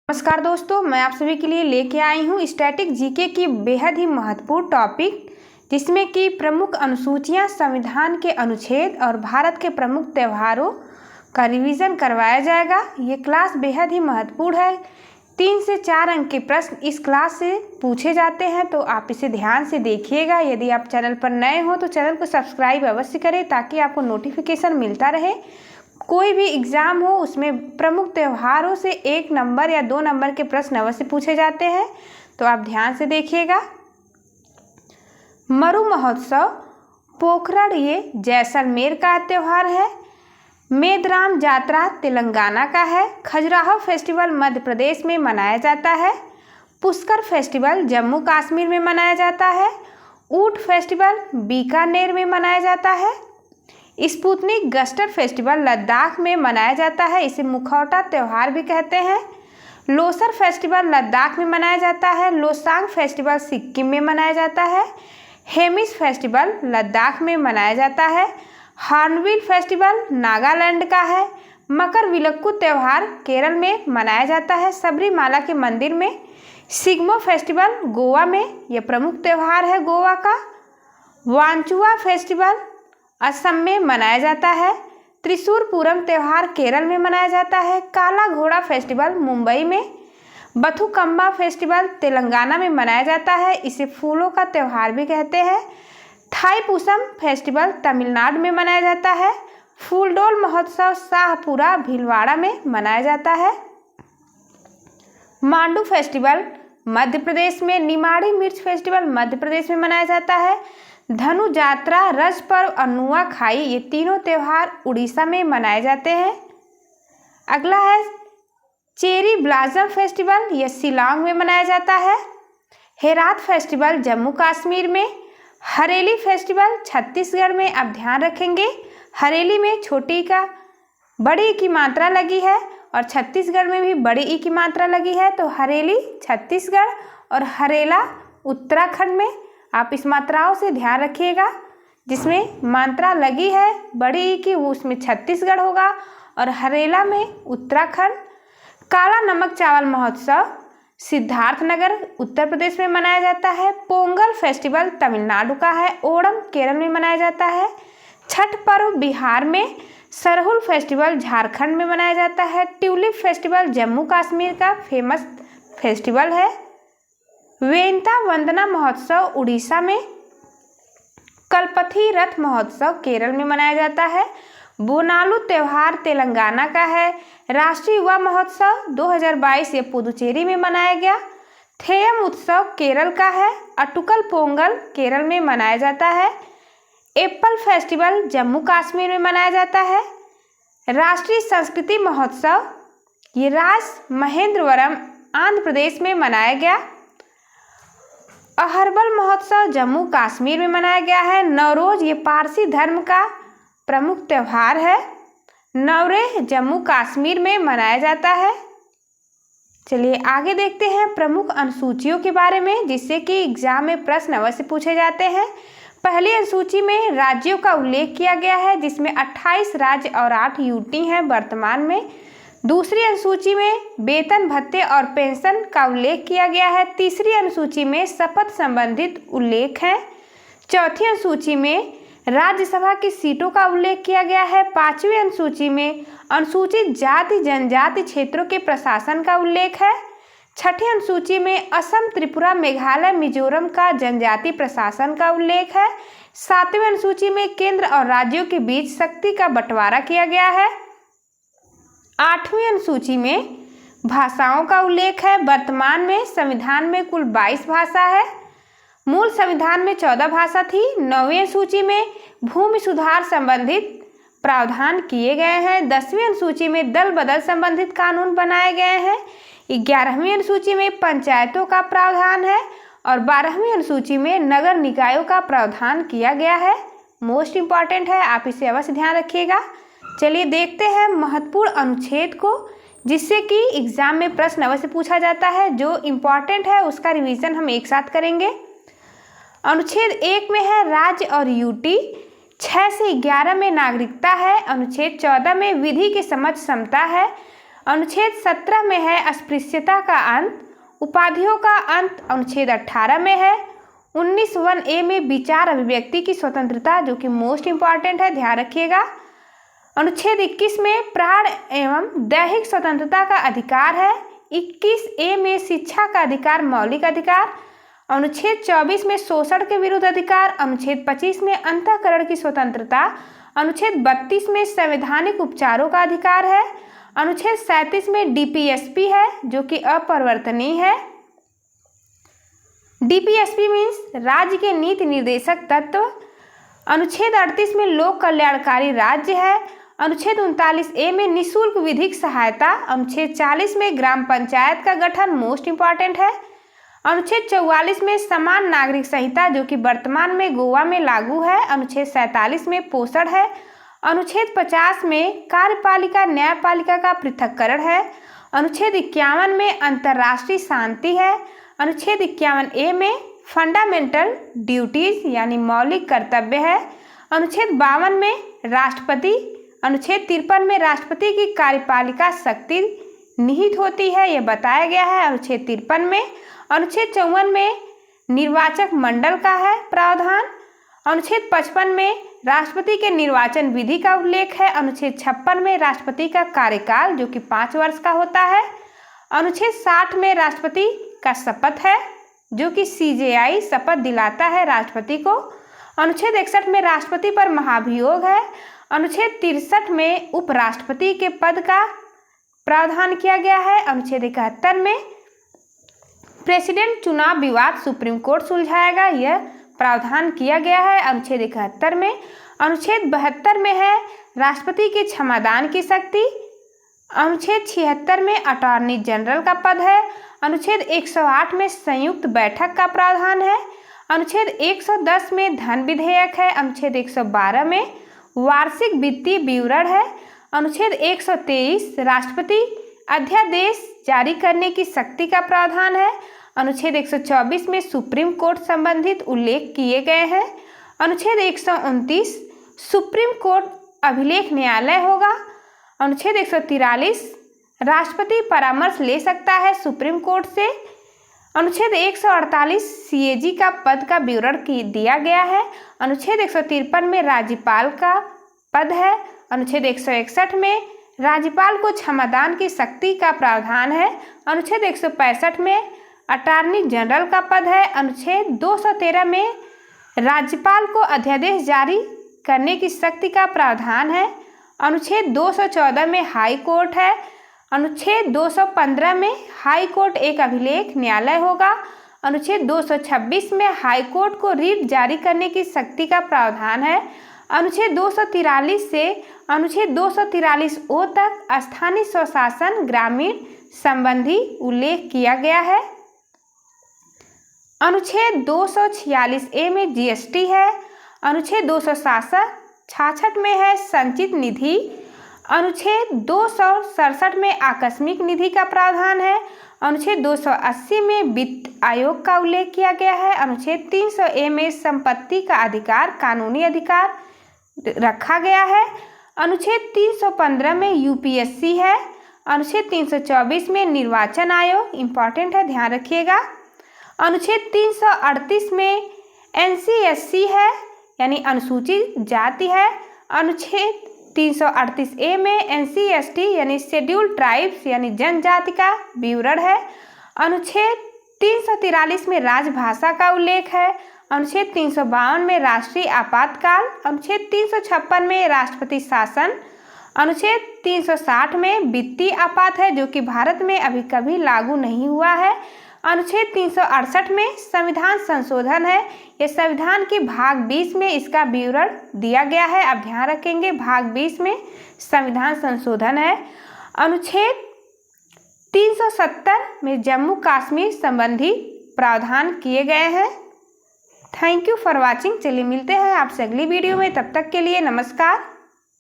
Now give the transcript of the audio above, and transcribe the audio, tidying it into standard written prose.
नमस्कार दोस्तों, मैं आप सभी के लिए लेके आई हूँ स्टैटिक जीके की बेहद ही महत्वपूर्ण टॉपिक, जिसमें कि प्रमुख अनुसूचियाँ, संविधान के अनुच्छेद और भारत के प्रमुख त्योहारों का रिवीजन करवाया जाएगा। ये क्लास बेहद ही महत्वपूर्ण है। 3 से 4 अंक के प्रश्न इस क्लास से पूछे जाते हैं, तो आप इसे ध्यान से देखिएगा। यदि आप चैनल पर नए हो तो चैनल को सब्सक्राइब अवश्य करें, ताकि आपको नोटिफिकेशन मिलता रहे। कोई भी एग्ज़ाम हो उसमें प्रमुख त्योहारों से 1 नंबर या 2 नंबर के प्रश्न अवश्य पूछे जाते हैं, तो आप ध्यान से देखिएगा। मरु महोत्सव पोखरण ये जैसलमेर का त्यौहार है। मेदराम जात्रा तेलंगाना का है। खजुराहो फेस्टिवल मध्य प्रदेश में मनाया जाता है। पुष्कर फेस्टिवल जम्मू कश्मीर में मनाया जाता है। ऊंट फेस्टिवल बीकानेर में मनाया जाता है। स्पुतनिक गस्टर फेस्टिवल लद्दाख में मनाया जाता है, इसे मुखौटा त्यौहार भी कहते हैं। लोसर फेस्टिवल लद्दाख में मनाया जाता है। लोसांग फेस्टिवल सिक्किम में मनाया जाता है। हेमिस फेस्टिवल लद्दाख में मनाया जाता है। हॉर्नबिल फेस्टिवल नागालैंड का है। मकर विलक्कू त्यौहार केरल में मनाया जाता है, सबरीमाला के मंदिर में। सिग्मो फेस्टिवल गोवा में, यह प्रमुख त्यौहार है गोवा का। वांचुआ फेस्टिवल असम में मनाया जाता है। त्रिशूर पूरम त्यौहार केरल में मनाया जाता है। काला घोड़ा फेस्टिवल मुंबई में। बथुकम्मा फेस्टिवल तेलंगाना में मनाया जाता है, इसे फूलों का त्यौहार भी कहते हैं। थाईपुसम फेस्टिवल तमिलनाडु में मनाया जाता है। फूलडोल महोत्सव शाहपुरा भीलवाड़ा में मनाया जाता है। मांडू फेस्टिवल मध्य प्रदेश में। निमाड़ी मिर्च फेस्टिवल मध्य प्रदेश में मनाया जाता है। धनु जात्रा, रज पर्व और नुआखाई, ये तीनों त्यौहार उड़ीसा में मनाए जाते हैं। अगला है चेरी ब्लॉसम फेस्टिवल, यह शिलांग में मनाया जाता है। हेरात फेस्टिवल जम्मू कश्मीर में। हरेली फेस्टिवल छत्तीसगढ़ में। आप ध्यान रखेंगे, हरेली में छोटी का बड़ी की मात्रा लगी है और छत्तीसगढ़ में भी बड़ी ई की मात्रा लगी है, तो हरेली छत्तीसगढ़ और हरेला उत्तराखंड में। आप इस मात्राओं से ध्यान रखिएगा। जिसमें मात्रा लगी है बड़ी ई की, वो उसमें छत्तीसगढ़ होगा और हरेला में उत्तराखंड। काला नमक चावल महोत्सव सिद्धार्थनगर उत्तर प्रदेश में मनाया जाता है। पोंगल फेस्टिवल तमिलनाडु का है। ओणम केरल में मनाया जाता है। छठ पर्व बिहार में। सरहुल फेस्टिवल झारखंड में मनाया जाता है। ट्यूलिप फेस्टिवल जम्मू कश्मीर का फेमस फेस्टिवल है। वेंता वंदना महोत्सव उड़ीसा में। कलपथी रथ महोत्सव केरल में मनाया जाता है। बोनालू त्यौहार तेलंगाना का है। राष्ट्रीय युवा महोत्सव 2022 ये पुदुचेरी में मनाया गया। थेयम उत्सव केरल का है। अटुकल पोंगल केरल में मनाया जाता है। एप्पल फेस्टिवल जम्मू कश्मीर में मनाया जाता है। राष्ट्रीय संस्कृति महोत्सव ये राजमहेंद्रवरम आंध्र प्रदेश में मनाया गया। अहरबल महोत्सव जम्मू कश्मीर में मनाया गया है। नवरोज ये पारसी धर्म का प्रमुख त्यौहार है। नवरेह जम्मू कश्मीर में मनाया जाता है। चलिए आगे देखते हैं प्रमुख अनुसूचियों के बारे में, जिससे कि एग्जाम में प्रश्न अवश्य पूछे जाते हैं। पहली अनुसूची में राज्यों का उल्लेख किया गया है, जिसमें 28 राज्य और 8 यूटी हैं वर्तमान में। दूसरी अनुसूची में वेतन भत्ते और पेंशन का उल्लेख किया गया है। तीसरी अनुसूची में शपथ संबंधित उल्लेख है। चौथी अनुसूची में राज्यसभा की सीटों का उल्लेख किया गया है। 5वीं अनुसूची में अनुसूचित जाति जनजाति क्षेत्रों के प्रशासन का उल्लेख है। 6ठी अनुसूची में असम, त्रिपुरा, मेघालय, मिजोरम का जनजाति प्रशासन का उल्लेख है। 7वीं अनुसूची में केंद्र और राज्यों के बीच शक्ति का बंटवारा किया गया है। 8वीं अनुसूची में भाषाओं का उल्लेख है। वर्तमान में संविधान में कुल 22 भाषा है। मूल संविधान में 14 भाषा थी। 9वीं अनुसूची में भूमि सुधार संबंधित प्रावधान किए गए हैं। 10वीं अनुसूची में दल बदल संबंधित कानून बनाए गए हैं। 11वीं अनुसूची में पंचायतों का प्रावधान है और 12वीं अनुसूची में नगर निकायों का प्रावधान किया गया है। मोस्ट इम्पॉर्टेंट है, आप इसे अवश्य ध्यान रखिएगा। चलिए देखते हैं महत्वपूर्ण अनुच्छेद को, जिससे कि एग्जाम में प्रश्न अवश्य पूछा जाता है। जो इम्पॉर्टेंट है उसका रिवीजन हम एक साथ करेंगे। अनुच्छेद 1 में है राज्य और यूटी। 6 से 11 में नागरिकता है। अनुच्छेद 14 में विधि के समक्ष समता है। अनुच्छेद 17 में है अस्पृश्यता का अंत, उपाधियों का अंत अनुच्छेद 18 में है। 19(1)(a) में विचार अभिव्यक्ति की स्वतंत्रता, जो कि मोस्ट इंपॉर्टेंट है, ध्यान रखिएगा। अनुच्छेद 21 में प्राण एवं दैहिक स्वतंत्रता का अधिकार है। 21(a) में शिक्षा का अधिकार मौलिक अधिकार। अनुच्छेद 24 में शोषण के विरुद्ध अधिकार। अनुच्छेद 25 में अंतःकरण की स्वतंत्रता। अनुच्छेद 32 में संवैधानिक उपचारों का अधिकार है। अनुच्छेद 37 में डीपीएसपी है, जो कि अपरिवर्तनीय है। डीपीएसपी मीन्स राज्य के नीति निर्देशक तत्व। अनुच्छेद 38 में लोक कल्याणकारी राज्य है। अनुच्छेद 39(a) में निःशुल्क विधिक सहायता। अनुच्छेद 40 में ग्राम पंचायत का गठन मोस्ट इंपॉर्टेंट है। अनुच्छेद 44 में समान नागरिक संहिता, जो कि वर्तमान में गोवा में लागू है। अनुच्छेद 47 में पोषण है। अनुच्छेद 50 में कार्यपालिका न्यायपालिका का पृथक्करण है। अनुच्छेद 51 में अंतर्राष्ट्रीय शांति है। अनुच्छेद 51(a) में फंडामेंटल ड्यूटीज यानी मौलिक कर्तव्य है। अनुच्छेद 52 में राष्ट्रपति। अनुच्छेद 53 में राष्ट्रपति की कार्यपालिका शक्ति निहित होती है, यह बताया गया है अनुच्छेद 53 में। अनुच्छेद 54 में निर्वाचक मंडल का है प्रावधान। अनुच्छेद 55 में राष्ट्रपति के निर्वाचन विधि का उल्लेख है। अनुच्छेद 56 में राष्ट्रपति का कार्यकाल, जो कि 5 वर्ष का होता है। अनुच्छेद 60 में राष्ट्रपति का शपथ है, जो कि CJI शपथ दिलाता है राष्ट्रपति को। अनुच्छेद 61 में राष्ट्रपति पर महाभियोग है। अनुच्छेद 63 में उपराष्ट्रपति के पद का प्रावधान किया गया है। अनुच्छेद 71 में प्रेसिडेंट चुनाव विवाद सुप्रीम कोर्ट सुलझाएगा, यह प्रावधान किया गया है अनुच्छेद 71 में। अनुच्छेद 72 में है राष्ट्रपति के क्षमादान की शक्ति। अनुच्छेद 76 में अटॉर्नी जनरल का पद है। अनुच्छेद 108 में संयुक्त बैठक का प्रावधान है। अनुच्छेद 110 में धन विधेयक है। अनुच्छेद 112 में वार्षिक वित्तीय विवरण है। अनुच्छेद 123 राष्ट्रपति अध्यादेश जारी करने की शक्ति का प्रावधान है। अनुच्छेद 124 में सुप्रीम कोर्ट संबंधित उल्लेख किए गए हैं। अनुच्छेद 129 सुप्रीम कोर्ट अभिलेख न्यायालय होगा। अनुच्छेद 143 राष्ट्रपति परामर्श ले सकता है सुप्रीम कोर्ट से। अनुच्छेद 148 CAG का पद का विवरण दिया गया है। अनुच्छेद 153 में राज्यपाल का पद है। अनुच्छेद 161 में राज्यपाल को क्षमादान की शक्ति का प्रावधान है। अनुच्छेद 165 में अटॉर्नी जनरल का पद है। अनुच्छेद 213 में राज्यपाल को अध्यादेश जारी करने की शक्ति का प्रावधान है। अनुच्छेद 214 में हाई कोर्ट है। अनुच्छेद 215 में हाई कोर्ट एक अभिलेख न्यायालय होगा। अनुच्छेद 226 में हाई कोर्ट को रीट जारी करने की शक्ति का प्रावधान है। अनुच्छेद 243 से अनुच्छेद 243(o) तक स्थानीय स्वशासन ग्रामीण संबंधी उल्लेख किया गया है। अनुच्छेद 246(a) में GST है। अनुच्छेद 266 में है संचित निधि। अनुच्छेद 267 में आकस्मिक निधि का प्रावधान है। अनुच्छेद 280 में वित्त आयोग का उल्लेख किया गया है। अनुच्छेद 300(a) में संपत्ति का अधिकार कानूनी अधिकार रखा गया है। अनुच्छेद 315 में UPSC है। अनुच्छेद 324 में निर्वाचन आयोग इंपॉर्टेंट है, ध्यान रखिएगा। अनुच्छेद 338 में NCSC है यानी अनुसूचित जाति है। अनुच्छेद 338(a) में NCST यानी शेड्यूल्ड ट्राइब्स यानी जनजाति का विवरण है। अनुच्छेद 343 में राजभाषा का उल्लेख है। अनुच्छेद 352 में राष्ट्रीय आपातकाल। अनुच्छेद 356 में राष्ट्रपति शासन। अनुच्छेद 360 में वित्तीय आपात है, जो कि भारत में अभी कभी लागू नहीं हुआ है। अनुच्छेद 368 में संविधान संशोधन है। यह संविधान के भाग 20 में इसका विवरण दिया गया है, आप ध्यान रखेंगे भाग 20 में संविधान संशोधन है। अनुच्छेद 370 में जम्मू कश्मीर संबंधी प्रावधान किए गए हैं। Thank you for watching. चलिए मिलते हैं आपसे अगली वीडियो में, तब तक के लिए नमस्कार।